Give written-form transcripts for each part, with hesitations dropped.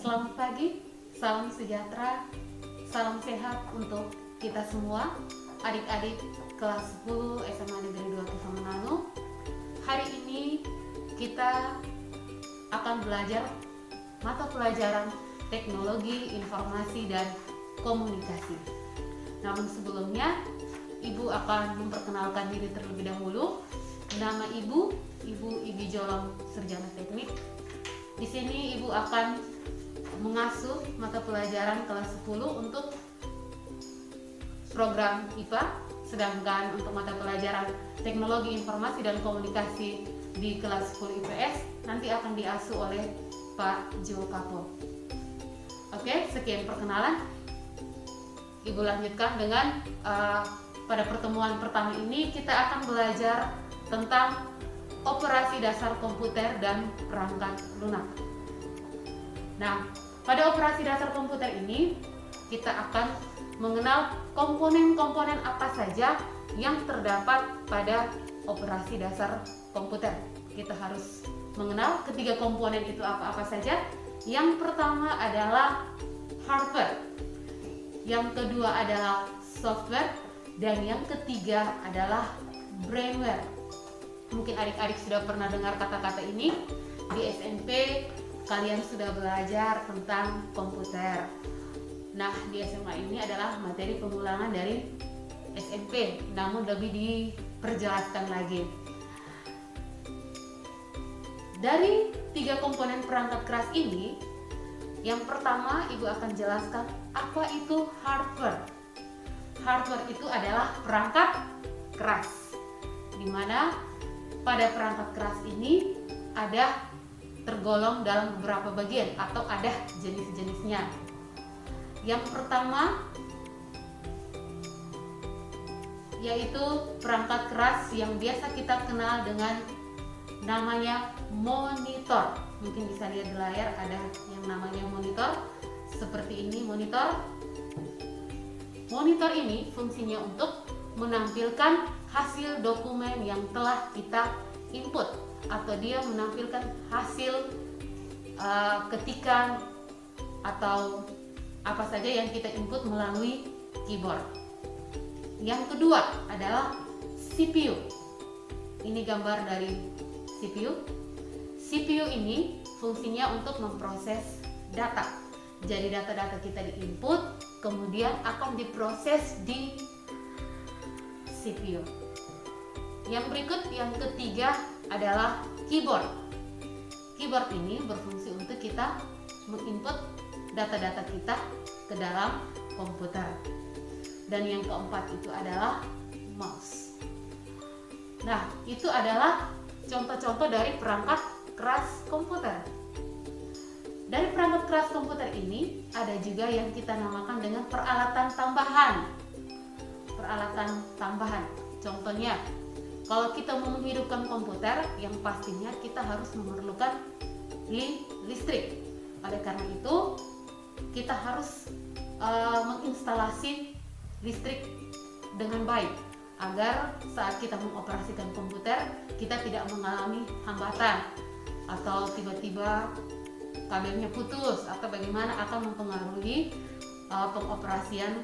Selamat pagi, salam sejahtera, salam sehat untuk kita semua, adik-adik kelas 10 SMA Negeri 2 Kisah Manado. Hari ini kita akan belajar mata pelajaran teknologi, informasi, dan komunikasi. Namun sebelumnya, Ibu akan memperkenalkan diri terlebih dahulu. Nama Ibu Ibi Jolong, Sarjana Teknik. Di sini Ibu akan mengasuh mata pelajaran kelas 10 untuk program IPA, sedangkan untuk mata pelajaran teknologi informasi dan komunikasi di kelas 10 IPS nanti akan diasuh oleh Pak Jo Kapo. Oke, sekian perkenalan. Ibu lanjutkan dengan pada pertemuan pertama ini kita akan belajar tentang operasi dasar komputer dan perangkat lunak. Nah, pada operasi dasar komputer ini kita akan mengenal komponen-komponen apa saja yang terdapat pada operasi dasar komputer. Kita harus mengenal ketiga komponen itu apa-apa saja. Yang pertama adalah hardware, yang kedua adalah software, dan yang ketiga adalah brainware. Mungkin adik-adik sudah pernah dengar kata-kata ini di SMP. Kalian sudah belajar tentang komputer. Nah, di SMA ini adalah materi pengulangan dari SMP, namun lebih diperjelaskan lagi. Dari tiga komponen perangkat keras ini, yang pertama Ibu akan jelaskan apa itu hardware. Hardware itu adalah perangkat keras, di mana pada perangkat keras ini ada tergolong dalam beberapa bagian atau ada jenis-jenisnya. Yang pertama yaitu perangkat keras yang biasa kita kenal dengan namanya monitor. Mungkin bisa lihat di layar ada yang namanya monitor. Seperti ini monitor. Monitor ini fungsinya untuk menampilkan hasil dokumen yang telah kita input, atau dia menampilkan hasil ketikan atau apa saja yang kita input melalui keyboard. Yang kedua adalah CPU. Ini gambar dari CPU. CPU ini fungsinya untuk memproses data. Jadi data-data kita diinput, kemudian akan diproses di CPU. Yang berikut, yang ketiga adalah keyboard. Keyboard ini berfungsi untuk kita menginput data-data kita ke dalam komputer. Dan yang keempat itu adalah mouse. Nah, itu adalah contoh-contoh dari perangkat keras komputer. Dari perangkat keras komputer ini ada juga yang kita namakan dengan peralatan tambahan. Peralatan tambahan. Contohnya, kalau kita mau menghidupkan komputer, yang pastinya kita harus memerlukan listrik. Oleh karena itu, kita harus menginstalasi listrik dengan baik agar saat kita mengoperasikan komputer, kita tidak mengalami hambatan atau tiba-tiba kabelnya putus atau bagaimana akan mempengaruhi pengoperasian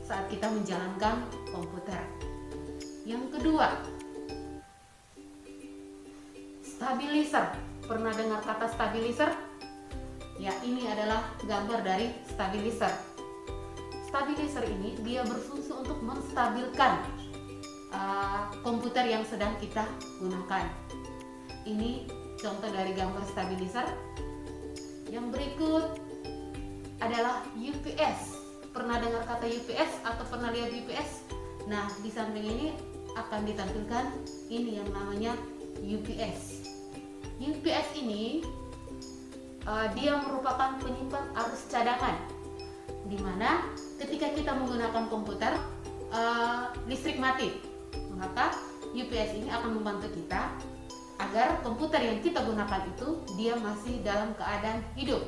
saat kita menjalankan komputer. Yang kedua, stabilizer. Pernah dengar kata stabilizer? Ya, ini adalah gambar dari stabilizer. Stabilizer ini dia berfungsi untuk menstabilkan komputer yang sedang kita gunakan. Ini contoh dari gambar stabilizer. Yang berikut adalah UPS. Pernah dengar kata UPS atau pernah lihat UPS? Nah, di samping ini akan ditampilkan ini yang namanya UPS. UPS ini dia merupakan penyimpan arus cadangan, di mana ketika kita menggunakan komputer listrik mati, maka UPS ini akan membantu kita agar komputer yang kita gunakan itu dia masih dalam keadaan hidup.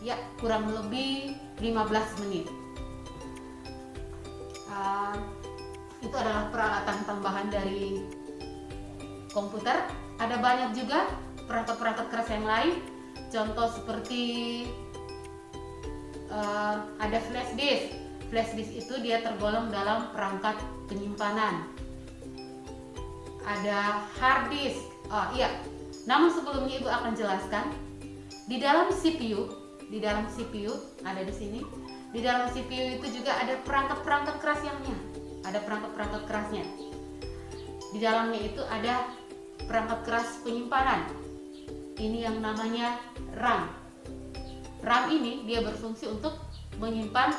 Ya, kurang lebih 15 menit. Itu adalah peralatan tambahan dari komputer. Ada banyak juga perangkat-perangkat keras yang lain. Contoh seperti ada flash disk. Flash disk itu dia tergolong dalam perangkat penyimpanan. Ada hard disk. Oh iya. Namun sebelumnya Ibu akan jelaskan di dalam CPU ada di sini. Di dalam CPU itu juga ada perangkat-perangkat keras perangkat-perangkat kerasnya. Di dalamnya itu ada perangkat keras penyimpanan. Ini yang namanya RAM. RAM ini dia berfungsi untuk menyimpan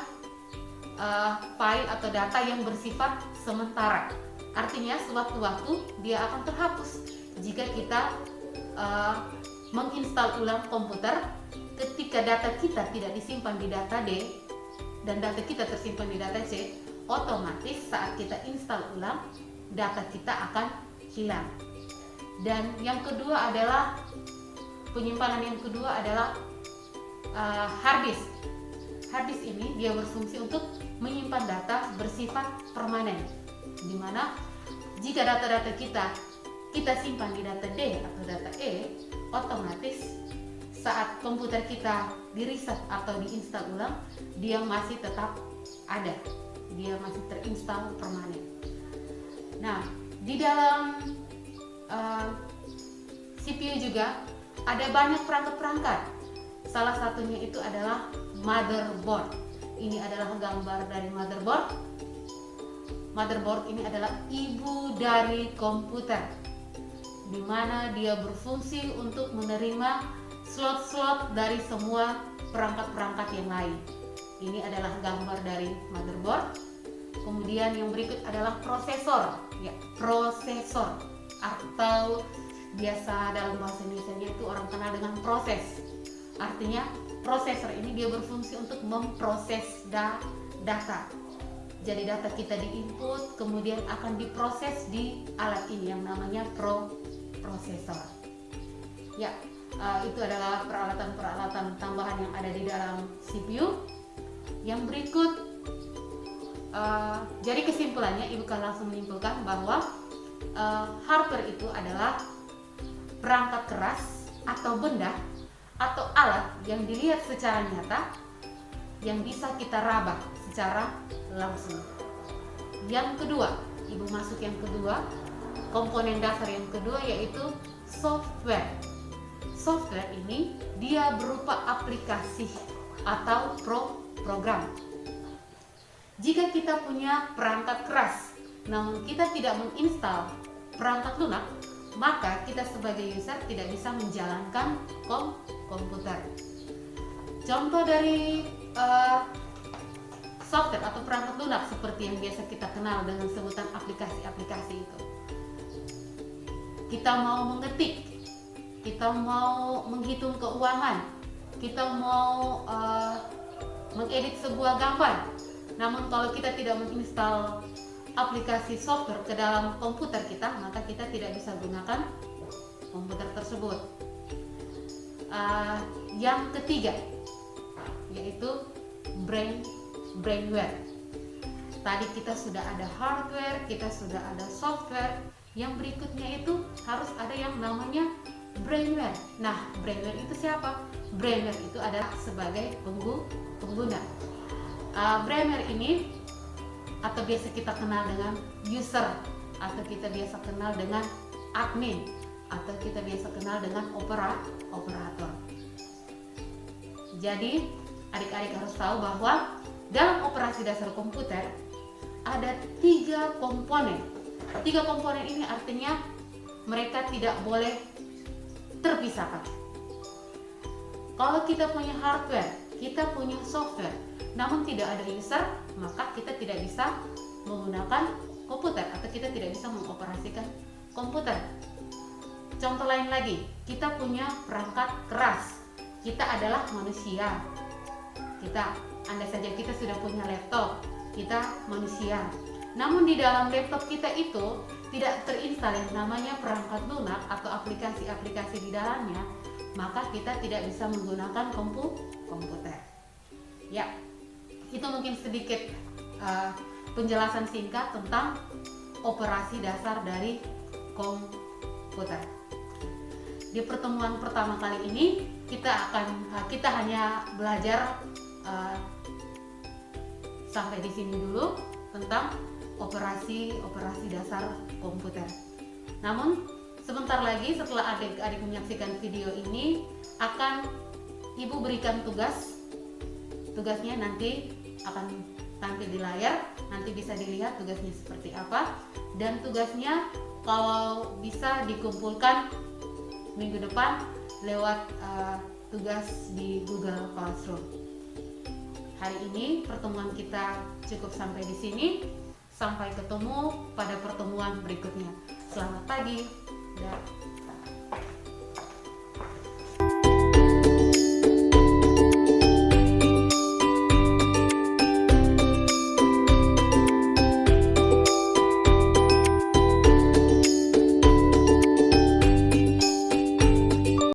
file atau data yang bersifat sementara. Artinya sewaktu-waktu dia akan terhapus jika kita menginstal ulang komputer. Ketika data kita tidak disimpan di data D dan data kita tersimpan di data C, otomatis saat kita install ulang data kita akan hilang. Dan yang kedua adalah penyimpanan yang kedua adalah hard disk. Hard disk ini dia berfungsi untuk menyimpan data bersifat permanen, di mana jika data-data kita simpan di data D atau data E, otomatis saat komputer kita di-reset atau diinstal ulang, dia masih tetap ada, dia masih terinstal permanen. Nah, di dalam CPU juga ada banyak perangkat-perangkat. Salah satunya itu adalah motherboard. Ini adalah gambar dari motherboard. Motherboard ini adalah ibu dari komputer, di mana dia berfungsi untuk menerima slot-slot dari semua perangkat-perangkat yang lain. Ini adalah gambar dari motherboard. Kemudian yang berikut adalah prosesor. Ya, prosesor atau biasa dalam bahasa Indonesia itu orang kenal dengan proses. Artinya prosesor ini dia berfungsi untuk memproses data. Jadi data kita diinput kemudian akan diproses di alat ini yang namanya prosesor. Ya, itu adalah peralatan-peralatan tambahan yang ada di dalam CPU. Yang berikut, jadi kesimpulannya Ibu kan langsung menyimpulkan bahwa hardware itu adalah perangkat keras atau benda atau alat yang dilihat secara nyata yang bisa kita raba secara langsung. Yang kedua, Ibu masuk yang kedua, komponen dasar yang kedua yaitu software. Software ini dia berupa aplikasi atau program. Jika kita punya perangkat keras namun kita tidak menginstal perangkat lunak, maka kita sebagai user tidak bisa menjalankan komputer. Contoh dari software atau perangkat lunak seperti yang biasa kita kenal dengan sebutan aplikasi-aplikasi itu. Kita mau mengetik, kita mau menghitung keuangan, kita mau mengedit sebuah gambar. Namun kalau kita tidak menginstal aplikasi software ke dalam komputer kita, maka kita tidak bisa gunakan komputer tersebut. Yang ketiga yaitu brainware. Tadi kita sudah ada hardware, kita sudah ada software. Yang berikutnya itu harus ada yang namanya brainware. Nah, brainware itu siapa? Brainware itu adalah sebagai pengguna. Brainware ini atau biasa kita kenal dengan user, atau kita biasa kenal dengan admin, atau kita biasa kenal dengan operator. Jadi adik-adik harus tahu bahwa dalam operasi dasar komputer ada 3 komponen. 3 komponen ini artinya mereka tidak boleh terpisahkan. Kalau kita punya hardware, kita punya software, namun tidak ada user, maka kita tidak bisa menggunakan komputer atau kita tidak bisa mengoperasikan komputer. Contoh lain lagi, kita punya perangkat keras. Kita adalah manusia. Andai saja kita sudah punya laptop, kita manusia. Namun di dalam laptop kita itu tidak terinstal yang namanya perangkat lunak atau aplikasi-aplikasi di dalamnya, maka kita tidak bisa menggunakan komputer. Ya, itu mungkin sedikit penjelasan singkat tentang operasi dasar dari komputer. Di pertemuan pertama kali ini kita hanya belajar sampai di sini dulu tentang operasi dasar komputer. Namun sebentar lagi setelah adik-adik menyaksikan video ini akan ibu berikan tugasnya nanti akan tampil di layar, nanti bisa dilihat tugasnya seperti apa, dan tugasnya kalau bisa dikumpulkan minggu depan lewat tugas di Google Classroom. Hari ini pertemuan kita cukup sampai di sini. Sampai ketemu pada pertemuan berikutnya. Selamat pagi. Dah.